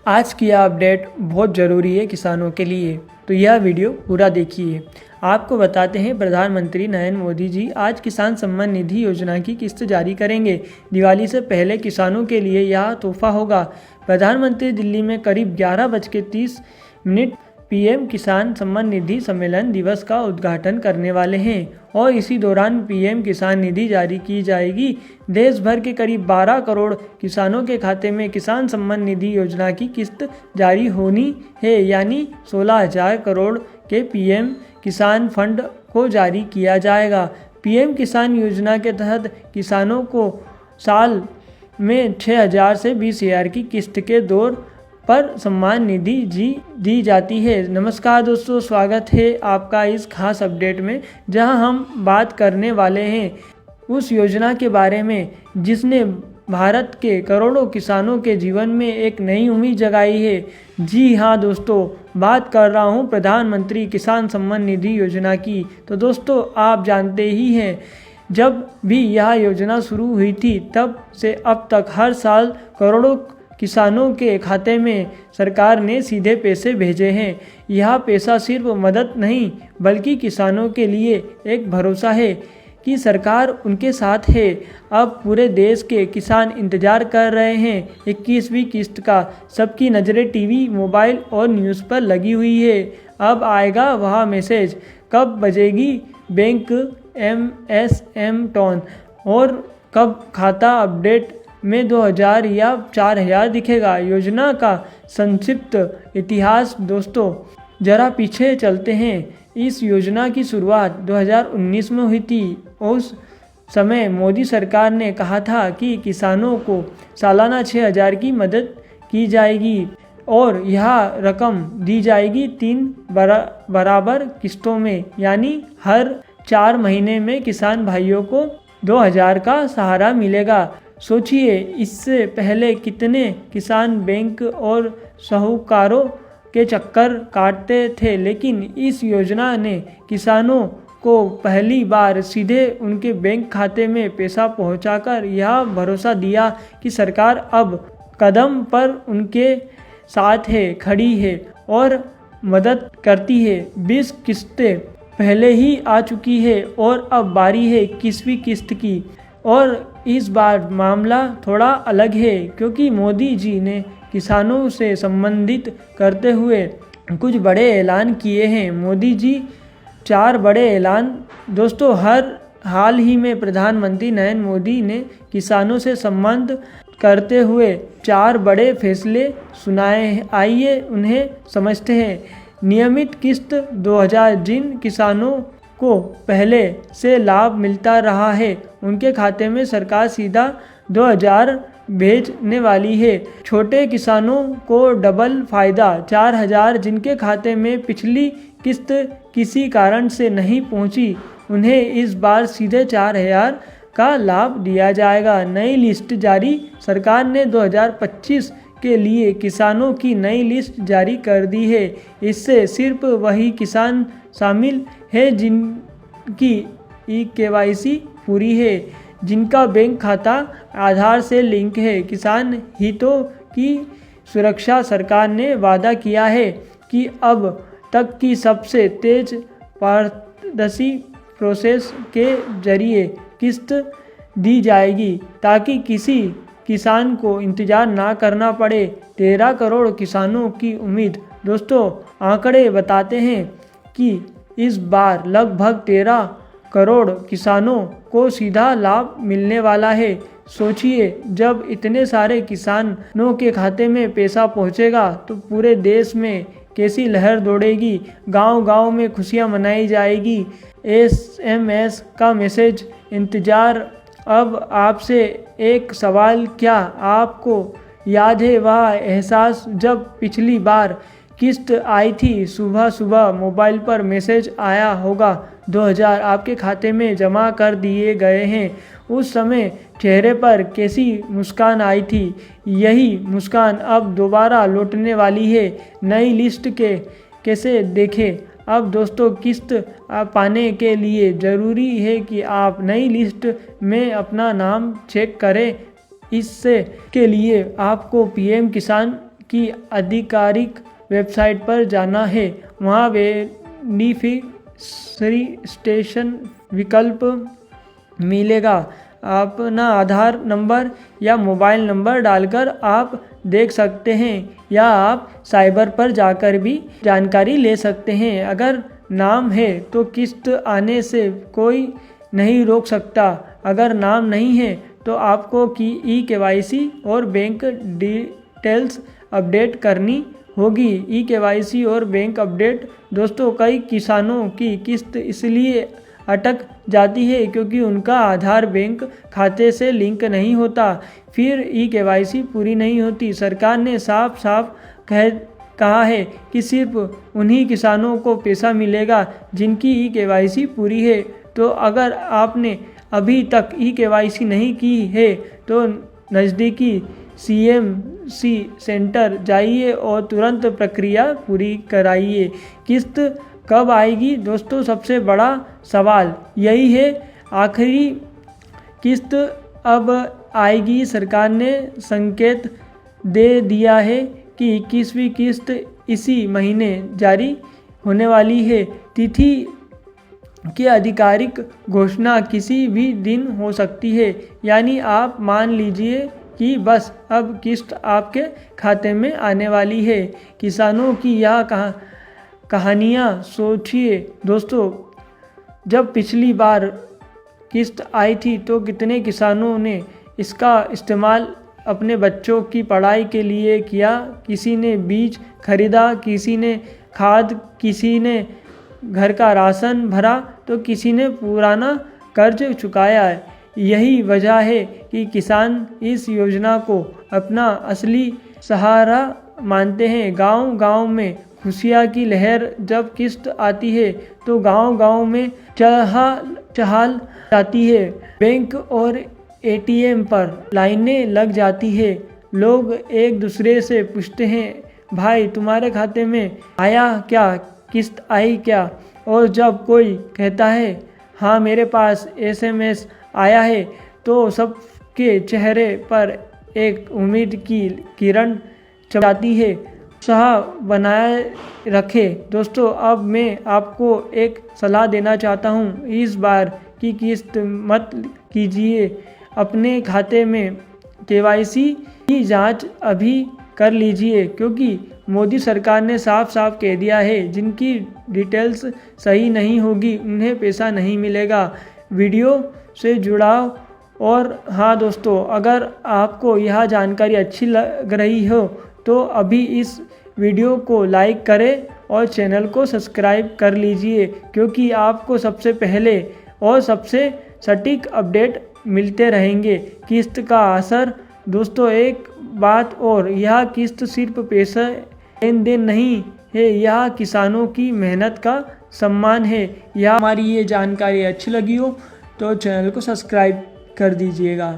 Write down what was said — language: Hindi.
आज की यह अपडेट बहुत ज़रूरी है किसानों के लिए, तो यह वीडियो पूरा देखिए। आपको बताते हैं प्रधानमंत्री नरेंद्र मोदी जी आज किसान सम्मान निधि योजना की किस्त जारी करेंगे। दिवाली से पहले किसानों के लिए यह तोहफा होगा। प्रधानमंत्री दिल्ली में करीब 11:30 पीएम किसान सम्मान निधि सम्मेलन दिवस का उद्घाटन करने वाले हैं और इसी दौरान पीएम किसान निधि जारी की जाएगी। देश भर के करीब 12 करोड़ किसानों के खाते में किसान सम्मान निधि योजना की किस्त जारी होनी है, यानी 16,000 करोड़ के पीएम किसान फंड को जारी किया जाएगा। पीएम किसान योजना के तहत किसानों को साल में 6,000 से 20,000 की किस्त के दौर पर सम्मान निधि दी जाती है। नमस्कार दोस्तों, स्वागत है आपका इस खास अपडेट में, जहां हम बात करने वाले हैं उस योजना के बारे में जिसने भारत के करोड़ों किसानों के जीवन में एक नई उम्मीद जगाई है। जी हाँ दोस्तों, बात कर रहा हूं प्रधानमंत्री किसान सम्मान निधि योजना की। तो दोस्तों, आप जानते ही हैं, जब भी यह योजना शुरू हुई थी तब से अब तक हर साल करोड़ों किसानों के खाते में सरकार ने सीधे पैसे भेजे हैं। यह पैसा सिर्फ मदद नहीं बल्कि किसानों के लिए एक भरोसा है कि सरकार उनके साथ है। अब पूरे देश के किसान इंतजार कर रहे हैं 21वीं किस्त का। सबकी नज़रें टीवी, मोबाइल और न्यूज़ पर लगी हुई है। अब आएगा वह मैसेज, कब बजेगी बैंक एमएसएम टोन और कब खाता अपडेट में 2,000 या 4,000 दिखेगा। योजना का संक्षिप्त इतिहास दोस्तों, जरा पीछे चलते हैं। इस योजना की शुरुआत 2019 में हुई थी। उस समय मोदी सरकार ने कहा था कि किसानों को सालाना 6,000 की मदद की जाएगी और यह रकम दी जाएगी 3 बराबर किस्तों में, यानी हर 4 महीने में किसान भाइयों को 2,000 का सहारा मिलेगा। सोचिए, इससे पहले कितने किसान बैंक और साहूकारों के चक्कर काटते थे, लेकिन इस योजना ने किसानों को पहली बार सीधे उनके बैंक खाते में पैसा पहुंचाकर यह भरोसा दिया कि सरकार अब कदम पर उनके साथ है, खड़ी है और मदद करती है। 20 किस्तें पहले ही आ चुकी है और अब बारी है 21वीं किस्त की। और इस बार मामला थोड़ा अलग है क्योंकि मोदी जी ने किसानों से संबंधित करते हुए कुछ बड़े ऐलान किए हैं। मोदी जी 4 बड़े ऐलान दोस्तों, हाल ही में प्रधानमंत्री नरेंद्र मोदी ने किसानों से संबंध करते हुए 4 बड़े फैसले सुनाए हैं। आइए उन्हें समझते हैं। नियमित किस्त 2,000, जिन किसानों को पहले से लाभ मिलता रहा है उनके खाते में सरकार सीधा 2,000 भेजने वाली है। छोटे किसानों को डबल फायदा 4,000, जिनके खाते में पिछली किस्त किसी कारण से नहीं पहुंची उन्हें इस बार सीधे 4,000 का लाभ दिया जाएगा। नई लिस्ट जारी, सरकार ने 2025 के लिए किसानों की नई लिस्ट जारी कर दी है। इससे सिर्फ वही किसान शामिल है जिनकी KYC पूरी है, जिनका बैंक खाता आधार से लिंक है। किसान हितों की सुरक्षा, सरकार ने वादा किया है कि अब तक की सबसे तेज पारदर्शी प्रोसेस के जरिए किस्त दी जाएगी ताकि किसी किसान को इंतजार ना करना पड़े। 13 करोड़ किसानों की उम्मीद दोस्तों, आंकड़े बताते हैं कि इस बार लगभग 13 करोड़ किसानों को सीधा लाभ मिलने वाला है। सोचिए, जब इतने सारे किसानों के खाते में पैसा पहुंचेगा तो पूरे देश में कैसी लहर दौड़ेगी। गांव-गांव में खुशियां मनाई जाएगी। SMS का मैसेज इंतजार। अब आपसे एक सवाल, क्या आपको याद है वह एहसास जब पिछली बार किस्त आई थी? सुबह सुबह मोबाइल पर मैसेज आया होगा, 2,000 आपके खाते में जमा कर दिए गए हैं। उस समय चेहरे पर कैसी मुस्कान आई थी। यही मुस्कान अब दोबारा लौटने वाली है। नई लिस्ट के कैसे देखें? अब दोस्तों, किस्त पाने के लिए ज़रूरी है कि आप नई लिस्ट में अपना नाम चेक करें। इससे के लिए आपको पीएम किसान की आधिकारिक वेबसाइट पर जाना है। वहाँ बेनिफिशियरी विकल्प मिलेगा। अपना आधार नंबर या मोबाइल नंबर डालकर आप देख सकते हैं या आप साइबर पर जाकर भी जानकारी ले सकते हैं। अगर नाम है तो किस्त आने से कोई नहीं रोक सकता। अगर नाम नहीं है तो आपको ई-केवाईसी और बैंक डिटेल्स अपडेट करनी होगी। ई-केवाईसी और बैंक अपडेट दोस्तों, कई किसानों की किस्त इसलिए अटक जाती है क्योंकि उनका आधार बैंक खाते से लिंक नहीं होता, फिर ई-केवाईसी पूरी नहीं होती। सरकार ने साफ साफ कहा है कि सिर्फ उन्हीं किसानों को पैसा मिलेगा जिनकी ई-केवाईसी पूरी है। तो अगर आपने अभी तक ई-केवाईसी नहीं की है तो नज़दीकी CMC सेंटर जाइए और तुरंत प्रक्रिया पूरी कराइए। किस्त कब आएगी दोस्तों, सबसे बड़ा सवाल यही है। आखिरी किस्त अब आएगी। सरकार ने संकेत दे दिया है कि 21वीं किस्त इसी महीने जारी होने वाली है। तिथि की आधिकारिक घोषणा किसी भी दिन हो सकती है। यानी आप मान लीजिए कि बस अब किस्त आपके खाते में आने वाली है। किसानों की यह कहानियाँ सोचिए दोस्तों, जब पिछली बार किस्त आई थी तो कितने किसानों ने इसका इस्तेमाल अपने बच्चों की पढ़ाई के लिए किया। किसी ने बीज खरीदा, किसी ने खाद, किसी ने घर का राशन भरा तो किसी ने पुराना कर्ज चुकाया है। यही वजह है कि किसान इस योजना को अपना असली सहारा मानते हैं। गांव-गांव में खुशियाँ की लहर जब किस्त आती है तो गांव-गांव में चहल जाती है। बैंक और ATM पर लाइनें लग जाती है। लोग एक दूसरे से पूछते हैं, भाई तुम्हारे खाते में आया क्या, किस्त आई क्या? और जब कोई कहता है हाँ मेरे पास SMS आया है तो सबके चेहरे पर एक उम्मीद की किरण चमकती है। उत्साह बनाए रखे दोस्तों। अब मैं आपको एक सलाह देना चाहता हूँ, इस बार की किस्त मत कीजिए। अपने खाते में KYC की जांच अभी कर लीजिए, क्योंकि मोदी सरकार ने साफ साफ कह दिया है जिनकी डिटेल्स सही नहीं होगी उन्हें पैसा नहीं मिलेगा। वीडियो से जुड़ाव। और हाँ दोस्तों, अगर आपको यह जानकारी अच्छी लग रही हो तो अभी इस वीडियो को लाइक करें और चैनल को सब्सक्राइब कर लीजिए, क्योंकि आपको सबसे पहले और सबसे सटीक अपडेट मिलते रहेंगे। किस्त का असर दोस्तों, एक बात और, यह किस्त सिर्फ पैसा लेन देन नहीं है, यह किसानों की मेहनत का सम्मान है। यह हमारी ये जानकारी अच्छी लगी हो तो चैनल को सब्सक्राइब कर दीजिएगा।